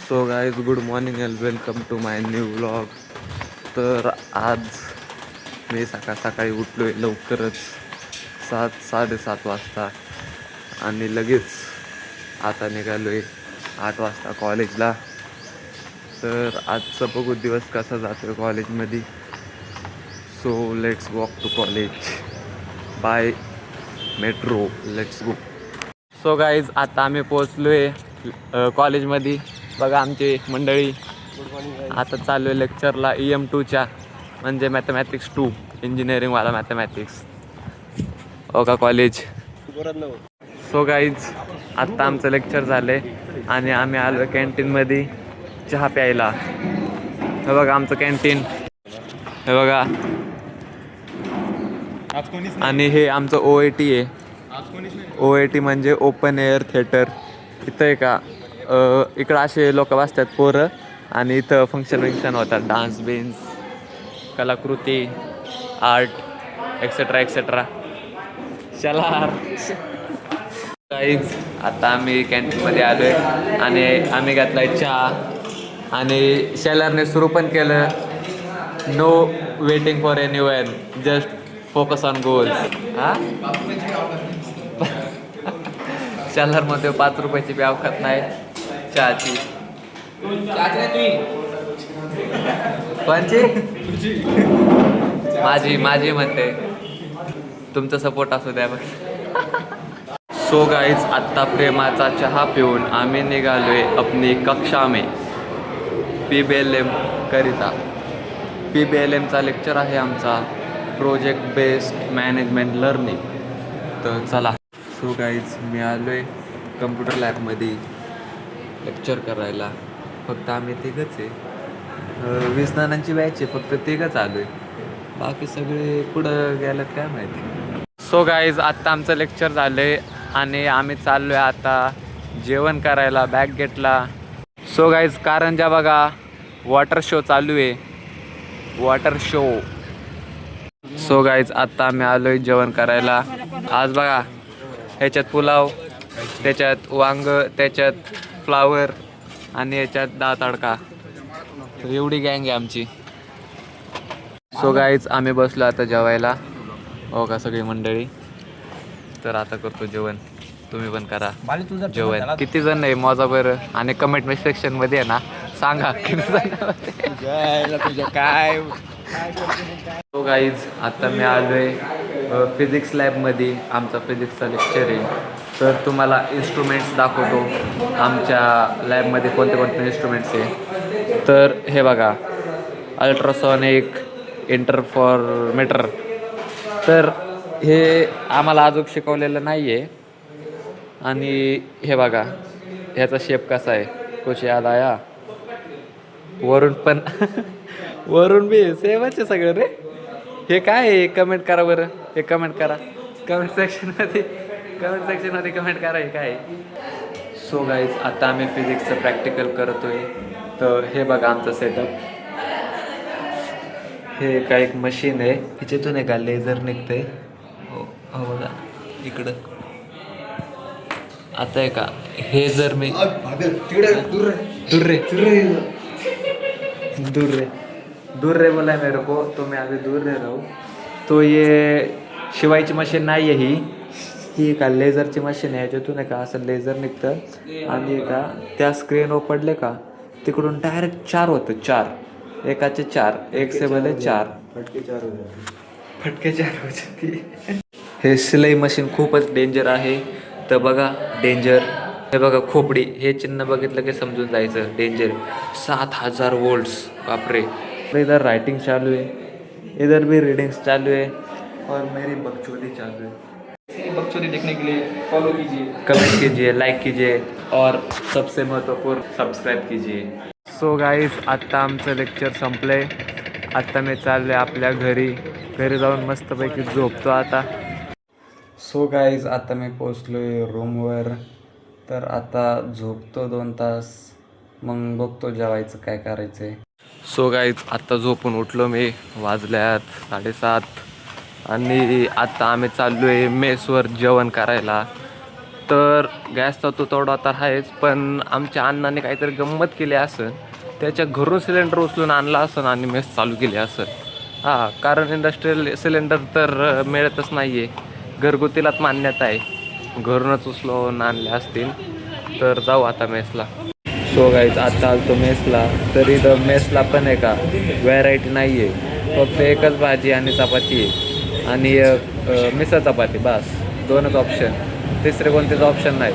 So guys good morning and welcome to my new vlog. तर आज मी सकाळी उठलो आहे लवकरच 7-7:30 वाजता आणि लगेच आता निघालो आहे 8 वाजता कॉलेजला. तर आजचा बघू दिवस कसा जातो आहे कॉलेजमध्ये. So let's walk to college by metro. Let's go. So guys आता आम्ही पोचलो आहे कॉलेजमध्ये. बघा आमची मंडळी आता चालू आहे लेक्चरला EM2च्या म्हणजे मॅथमॅटिक्स 2 इंजिनिअरिंगवाला मॅथमॅटिक्स. हो का कॉलेज. सो गाईज आत्ता आमचं लेक्चर झालं आहे आणि आम्ही आलो कॅन्टीनमध्ये चहा प्यायला. हे बघा आमचं कॅन्टीन, हे बघा. आणि हे आमचं OAT आहे. OAT म्हणजे ओपन एअर थिएटर. इथं आहे का इकडं असे लोक बसतात पोरं आणि इथं फंक्शन होतात. डान्स बिन्स, कलाकृती, आर्ट एक्सेट्रा. चला काहीच आता आम्ही कॅन्टीनमध्ये आलो आहे आणि आम्ही घातला आहे चहा आणि शेलरने सुरू पण केलं. No waiting for anyone, just focus on goals. हां शेलरमध्ये 5 रुपयाची बी अवकात नाही चहाची. कोणची? माझी म्हणते. तुमचा सपोर्ट असू द्या बस. सो गाईज आत्ता प्रेमाचा चहा पिऊन आम्ही निघालोय अपनी कक्षा में PBLM करिता. PBLMचा लेक्चर आहे आमचा, प्रोजेक्ट बेस्ड मॅनेजमेंट लर्निंग. तर चला. सो गाईज मी आलो आहे कम्प्युटर लॅबमध्ये लेक्चर करायला. फक्त आम्ही तिघंच आहे. 20 जणांची बॅच आहे, फक्त तिघंच आलो आहे. बाकी सगळे पुढं गेलं काय माहिती. सो गाईज आत्ता आमचं लेक्चर झालं आहे आणि आम्ही चाललो आहे आता जेवण करायला बॅक गेटला. सो गाईज कारंजा बघा वॉटर शो चालू आहे, वॉटर शो. सो गाईज आत्ता आम्ही आलो आहे जेवण करायला. आज बघा ह्याच्यात पुलाव, त्याच्यात वांग, त्याच्यात फ्लावर आणि याच्यात डाळ तडका. एवढी गँग आहे आमची. सो गाईज आम्ही बसलो आता जेवायला. हो का सगळी मंडळी. तर आता करतो जेवण, तुम्ही पण करा जेवण. किती जण आहे मोजा बरं आणि कमेंट सेक्शनमध्ये आहे ना सांगा किती जण तुझ्या काय. सो गाईज आता मी आलो आहे फिजिक्स लॅबमध्ये. आमचा फिजिक्सचा लेक्चर आहे. तर तुम्हाला इन्स्ट्रुमेंट्स दाखवतो आमच्या लॅबमध्ये कोणते इन्स्ट्रुमेंट्स आहे. तर हे बघा अल्ट्रासॉनिक इंटरफॉर्मेटर. तर हे आम्हाला अजून शिकवलेलं नाही आहे. आणि हे बघा ह्याचा शेप कसा आहे, कुछ याद आया. वरून पण वरून बी सेमच आहे सगळं रे. हे काय आहे कमेंट करा बरं, हे कमेंट करा कमेंट सेक्शनमध्ये कमेंट करा हे काय. सो गाईज आता आम्ही फिजिक्सचं प्रॅक्टिकल करतो आहे. तर हे बघा आमचं सेटअप. हे काय एक मशीन आहे, ह्याच्यातून आहे का लेझर निघते. हो बघा इकडं. आता आहे का हे जर मी दूर रे बोला मेरे को, तो मैं अभी दूर रह रहा हूँ. तो ये शिवायची मशीन नाही आहे ही का लेझरची मशीन आहे. ह्याच्यातून आहे का असं लेझर निघतं आणि का त्या स्क्रीनवर पडले का तिकडून डायरेक्ट 4 होतं. 4 एकाचे 4, एक से भले 4 फटके 4 हो जाते. हे सिलाई मशीन खूपच डेंजर आहे. तर बघा डेंजर. हे बघा खोपडी, हे चिन्ह बघितलं की समजून जायचं डेंजर. 7000 वोल्ट्स. बापरे. इधर राइटिंग चालू है, इधर भी रीडिंग्स चालू है और मेरी बकचोदी चालू है. बकचोदी देखने के लिए फॉलो कीजिए, कमेंट कीजिए, लाइक कीजिए और सबसे महत्वपूर्ण सब्सक्राइब कीजिए. सो गाईज आत्ता आमचं लेक्चर संपलं आहे. आत्ता मी चाललो आहे आपल्या घरी जाऊन मस्तपैकी झोपतो आता. सो गाईज आता मी पोचलो आहे रूमवर. तर आता झोपतो 2 तास, मग बघतो जेवायचं काय करायचं आहे. सो गाईज आत्ता झोपून उठलो मी, वाजल्यात 7:30 आणि आत्ता आम्ही चाललो आहे मेसवर जेवण करायला. तर गॅसचा तुटवडा तर आहेच, पण आमच्या अण्णाने काहीतरी गंमत केली असेल, त्याच्या घरून सिलेंडर उचलून आणला असेल आणि मेस चालू केली असेल. हां, कारण इंडस्ट्रियल सिलेंडर तर मिळतच नाही आहे, घरगुतीलाच मान्यता आहे. घरूनच उचलून आणले असतील. तर जाऊ आता मेसला. सो गाईज आता आलतो मेसला, तर इथं मेसला पण आहे का व्हॅरायटी नाही आहे, फक्त एकच भाजी आणि चपाती आहे आणि मिसळ चपाती, बस 2च ऑप्शन, तिसरे कोणतेच ऑप्शन नाही.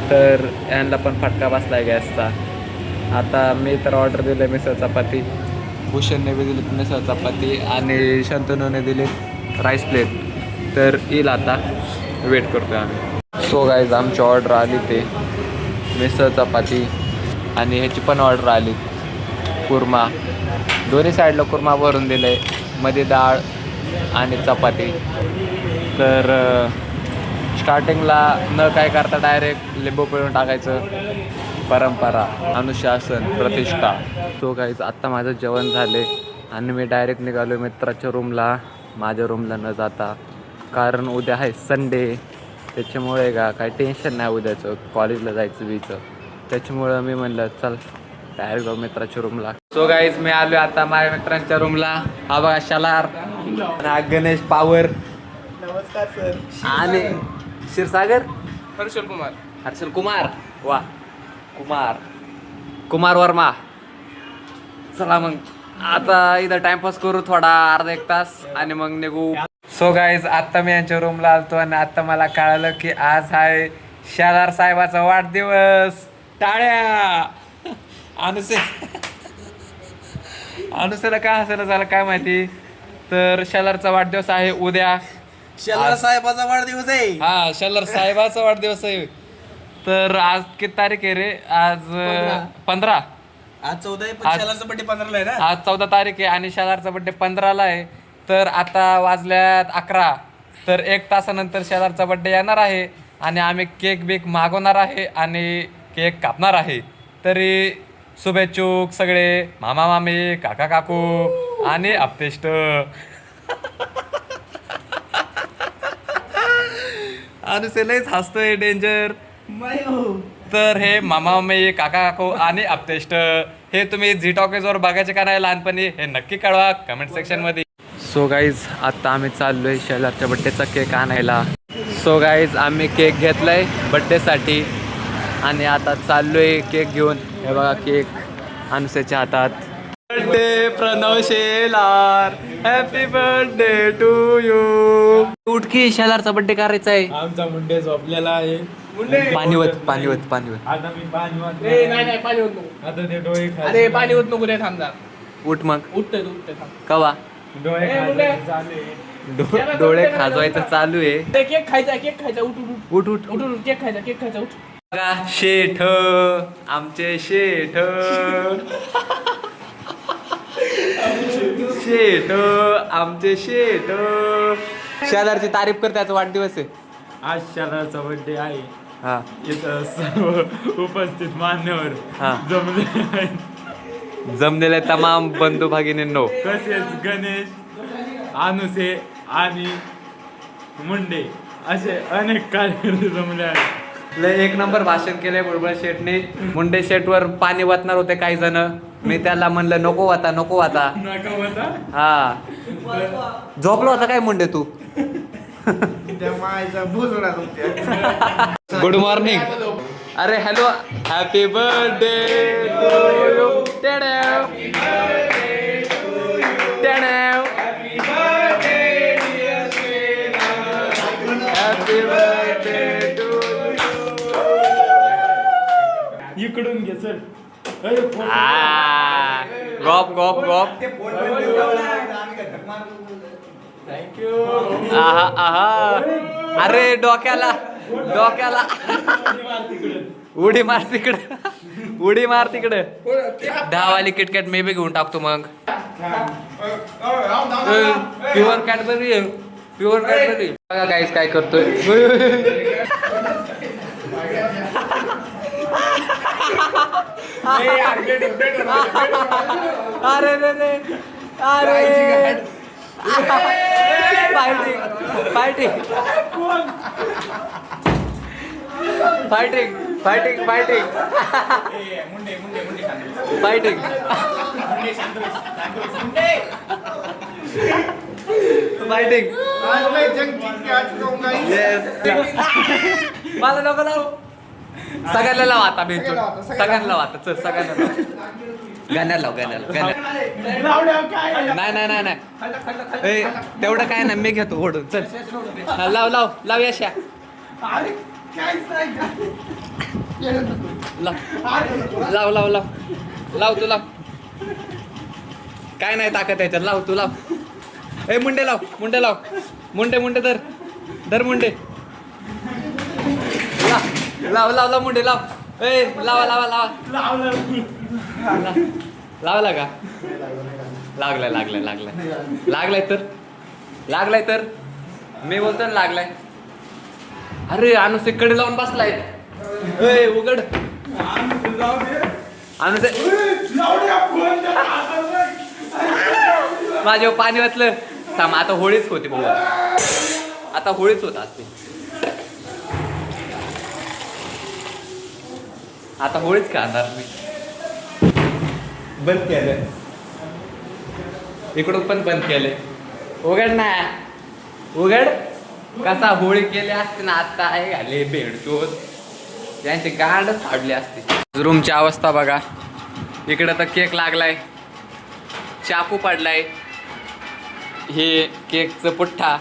तर यांना पण फटका बसला आहे गॅसचा. आता मी तर ऑर्डर दिलं आहे मिसळ चपाती, भूषणने बी दिली मिसळ चपाती आणि शंतनूने दिली राईस प्लेट. तर येईल आता, वेट करतो आहे आम्ही. सो गाईज आमची ऑर्डर आली, ते मिसळ चपाती आणि ह्याची पण ऑर्डर आली कुर्मा. दोन्ही साईडला कुर्मा भरून दिलं आहे, मध्ये डाळ आणि चपाती. तर स्टार्टिंगला न काय करता डायरेक्ट लिंबू पिळून टाकायचं, परंपरा, अनुशासन, प्रतिष्ठा. तो काहीच आत्ता माझं जेवण झाले आणि मी डायरेक्ट निघालो मित्राच्या रूमला, माझ्या रूमला न जाता. कारण उद्या आहे संडे, त्याच्यामुळे का काही टेन्शन नाही उद्याचं, कॉलेजला जायचं बीचं. त्याच्यामुळं मी म्हणलं चल डायरेक्ट जाऊ मित्राच्या रूमला. सो गाईज मी आलो आता माझ्या मित्रांच्या रूमला. हा बघा शलार आणि गणेश पावर. नमस्कार सर. आणि क्षीरसागर हर्षल कुमार वा कुमार वर्मा. चला मग आता इथं टाइमपास करू थोडा, अर्धा 1 तास आणि मग निघू. सो गाईज आत्ता मी यांच्या रूमला आलतो आणि आत्ता मला कळालं की आज आहे शालार साहेबाचा वाढदिवस. टाळ्या. अनुसेला काय हसायला झालं काय माहिती. तर शालारचा वाढदिवस आहे उद्या. शालार साहेबाचा वाढदिवस आहे. हा, शालार साहेबाचा वाढदिवस आहे. तर आज किती तारीख आहे रे? आज 15. आज 14 आहे, पण शालारचा बर्थडे 15 आहे ना. आज 14 तारीख आहे आणि शालारचा बड्डे 15ला आहे. तर आता वाजल्यात 11. तर 1 तासानंतर शालारचा बड्डे येणार आहे आणि आम्ही केक बेक मागवणार आहे आणि केक कापणार आहे. तरी शुभेच्छुक सगळे, मामा मामी, काका काकू आणि आप्तेष्ट. अनुसे लयच हसतोय, डेंजर. तर हे मामा मामी, काका काकू आणि आप्तेष्ट हे तुम्ही झी टॉकीजवर बघायचे का नाही लहानपणी, हे नक्की कळवा कमेंट सेक्शन मध्ये. सो गाईज आता आम्ही चाललोय शैलारच्या बड्डेचा केक आणायला. सो गाईज आम्ही केक घेतलाय बड्डेसाठी आणि आता चाललोय केक घेऊन. हे बघा केक अनुसेच्या हातात. Birthday Pranav Shelar, happy birthday to you. उठकी, शेलारचा बर्थडे करायचा आहे. आमचा मुंडे झोपलेला आहे. पाणीवत. आता मी पाणी वाजतो. नाही पाणी होत नको. आता ते डोळे अरे पाणी होत नको, ते थांब जा. उठ मग. उठतोय थांब. कवा डोळे चालू आहे. डोळे खाजवायचं चालू आहे. केक खायचा, केक खायचा. उठ उठ उठ उठ केक खायचा उठ. बघा शेठ, आमचे शेठ. शेठ, आमचे शेठ. शेलारची तारीफ कर, त्याचा वाढदिवस आहे आज शालारचा बर्थडे आहे. हा. इथं सर्व उपस्थित मान्यवर हा. जमले आहेत. जमलेले तमाम बंधू भगिनींनो, तसेच गणेश, अनुसे आणि मुंडे असे अनेक कार्यकर्ते जमले आहेत. लय 1 नंबर भाषण केलंय बुलबुल शेठने. मुंडे शेठवर पाणी वाचणार होते काही जण, मी त्याला म्हणलं नको वाता. नका होता. हा, झोपलो होता काय मुंडे तू? Good morning. अरे hello, happy birthday to you. Happy birthday to इकडून घे सर. गॉप गॉप गॉप. थँक्यू. आहा. अरे डोक्याला उडी मार तिकडे. 10 वाली किटकॅट मी बी घेऊन टाकतो मग. प्युअर कॅडबरी बघा गाईस काय करतोय. अरे fighting. Fighting fighting fighting Munde Munde Munde शांत फायटिंग मुंडे शांत मुंडे फायटिंग आज मैं जंग जीत के आज कहूंगा येस मला नको लाव सगळ्यांना लाव आता बेंचवर सगळ्यांना लाव आता चल सगळ्यांना लाव गाण्याला लाव गाण्याला नाही नाही नाही नाही ए, तेवढं काय नाही मी घेतो ओढून चल हा, लाव लाव लाव यशा लाव लाव लाव लाव लाव तू लाव काय नाही ताकद याच्यात लाव तू लाव ए मुंडे लाव मुंडे मुंडे धर धर मुंडे लाव लाव लाव मुंडे लाव ए लावा लावा लावा लावला का लागलाय तर मी बोलतो ना लागलाय अरे अनुस कडे लावून बसलाय ए उघड अनुस माझ्या पाणी वाचलं थांब आता होळीच होती भाऊ आता होळीच होत असते आता होळीच खाणार मी बंद केलं इकडून पण बंद केले उघड ना उघड कसा होळी केली असते ना आता आहे घाले भेडचोत यांची गांडच फाडली असते रूमची अवस्था बघा इकडं तर केक लागलाय चाकू पडलाय हे केकचं पुठ्ठा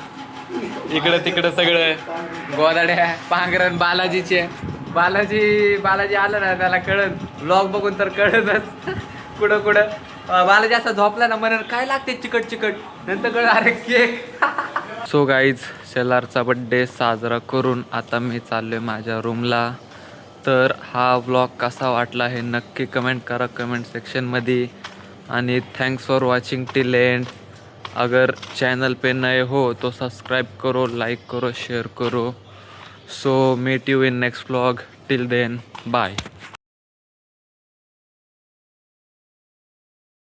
इकडं तिकडं सगळं गोदाड्या पांघरण बालाजीचे बालाजी आलं ना त्याला कळत ब्लॉग बघून तर कळतच कुठं बालाजी असा झोपला ना म्हणून काय लागते चिकट नंतर कळ अरे केक सो गाईज शेलारचा बड्डे साजरा करून आता मी चाललोय माझ्या रूमला तर हा व्लॉग कसा वाटला हे नक्की कमेंट करा कमेंट सेक्शनमध्ये आणि thanks for watching till end अगर चैनल पे नए हो तो सब्सक्राइब करो लाइक करो शेयर करो so meet you in next vlog till then bye.